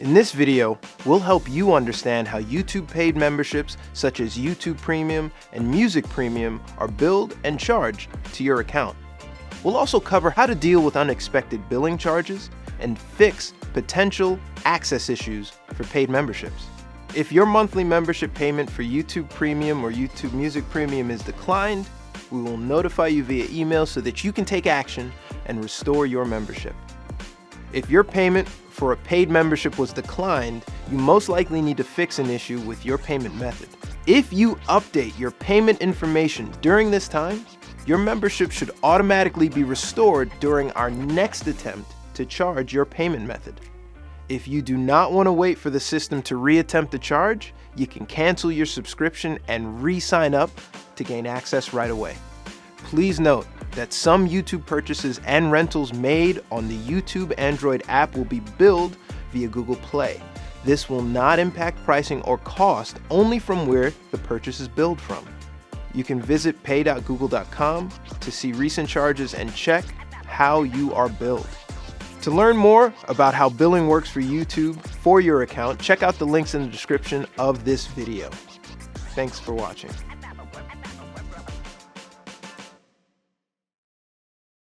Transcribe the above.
In this video, we'll help you understand how YouTube paid memberships such as YouTube Premium and Music Premium are billed and charged to your account. We'll also cover how to deal with unexpected billing charges and fix potential access issues for paid memberships. If your monthly membership payment for YouTube Premium or YouTube Music Premium is declined, we will notify you via email so that you can take action and restore your membership. If your payment for a paid membership was declined, you most likely need to fix an issue with your payment method. If you update your payment information during this time, your membership should automatically be restored during our next attempt to charge your payment method. If you do not want to wait for the system to reattempt the charge, you can cancel your subscription and re-sign up to gain access right away. Please note that some YouTube purchases and rentals made on the YouTube Android app will be billed via Google Play. This will not impact pricing or cost, only from where the purchase is billed from. You can visit pay.google.com to see recent charges and check how you are billed. To learn more about how billing works for YouTube for your account, check out the links in the description of this video. Thanks for watching.